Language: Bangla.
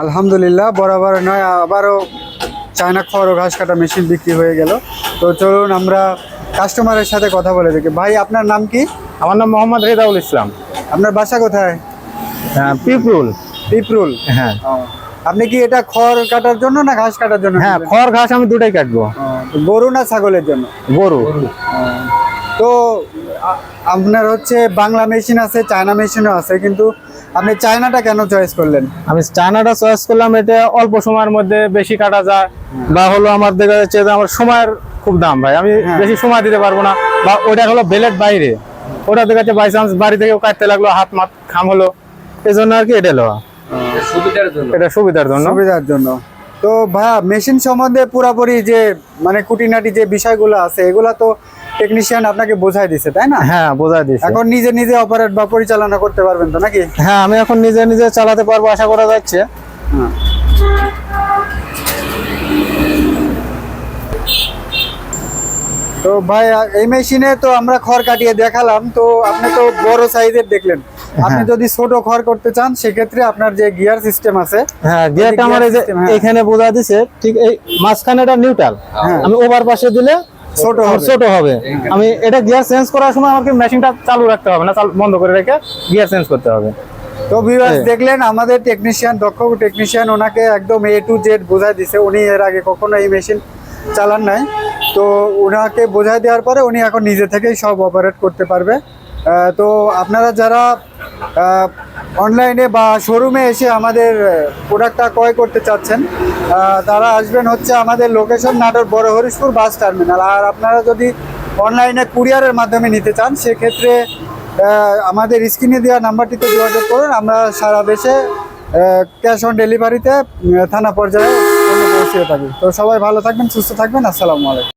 আলহামদুলিল্লাহ, বরাবর নয় আবারও চায়না খড় ও ঘাস কাটা মেশিন বিক্রি হয়ে গেল। তো চলুন আমরা কাস্টমারের সাথে কথা বলে দেখি। ভাই, আপনার নাম কি? আমার নাম মোহাম্মদ রেজাউল ইসলাম। আপনার বাসা কোথায়? পিপরুল। পিপরুল। হ্যাঁ। আপনি কি এটা খড় কাটার জন্য না ঘাস কাটার জন্য? হ্যাঁ, খড় ঘাস আমি দুটাই কাটবো। তো গরু না ছাগলের জন্য? গরু। তো আপনার হচ্ছে বাংলা মেশিন আছে, চায়না মেশিনও আছে, কিন্তু আপনি চায়নাটা কেন চয়েস করলেন? আমি চায়নাটা চয়েস করলাম, এটা অল্প সময়ের মধ্যে বেশি কাটা যায়, বা হলো আমার দেখা যাচ্ছে যে আমার সময়ের খুব দাম ভাই, আমি বেশি সময় দিতে পারবো না, বা ওটা হলো বেলেট বাইরে, ওটা দেখা যাচ্ছে বাই চান্স বাড়ি থেকেও কাটতে লাগলো, হাত মাত খাম হলো, এই জন্য আর কি এটা লো এটা সুবিধার জন্য। তো ভাইয়া, মেশিন সম্বন্ধে পুরাপুরি যে মানে খুঁটিনাটি যে বিষয়গুলো আছে এগুলা তো টেকনিশিয়ান আপনাকে বোঝাই দিছে, তাই না? হ্যাঁ, বোঝাই দিছে। এখন নিজে নিজে অপারেট বা পরিচালনা করতে পারবেন তো নাকি? হ্যাঁ, আমি এখন নিজে নিজে চালাতে পারবো আশা করা যাচ্ছে। তো ভাই, এই মেশিনে তো আমরা খড় কাটিয়ে দেখালাম, তো আপনি তো বড় সাইজের দেখলেন। আপনি যদি ছোট খড় করতে চান সেক্ষেত্রে আপনার যে গিয়ার সিস্টেম আছে, হ্যাঁ, গিয়ারটা আমার এই যে এখানে বোঝা দিছে, ঠিক এই মাঝখানেটা নিউট্রাল, আমি ওভার পাশে দিলে ছোট হবে। আমি এটা গিয়ার চেঞ্জ করার সময় আমাকে মেশিনটা চালু রাখতে হবে না, বন্ধ করে রেখে গিয়ার চেঞ্জ করতে হবে। তো ভিউয়ার্স, দেখলেন আমাদের টেকনিশিয়ান, দক্ষ টেকনিশিয়ান, ওনাকে একদম A to Z বোঝাই দিছে। উনি এর আগে কখনো এই মেশিন চালান নাই, তো ওনাকে বোঝাই দেওয়ার পরে উনি এখন নিজে থেকেই সব অপারেট করতে পারবে। তো আপনারা যারা অনলাইনে বা শোরুমে এসে আমাদের প্রোডাক্টটা ক্রয় করতে চাচ্ছেন, তারা আসবেন হচ্ছে আমাদের লোকেশন নাটোর বড় হরিশপুর বাস টার্মিনাল। আর আপনারা যদি অনলাইনে কুরিয়ারের মাধ্যমে নিতে চান সেক্ষেত্রে আমাদের স্ক্রিনে দেওয়া নাম্বারটিতে যোগাযোগ করুন। আমরা সারা দেশে ক্যাশ অন ডেলিভারিতে থানা পর্যায়ে পৌঁছে থাকি। তো সবাই ভালো থাকবেন, সুস্থ থাকবেন। আসসালামু আলাইকুম।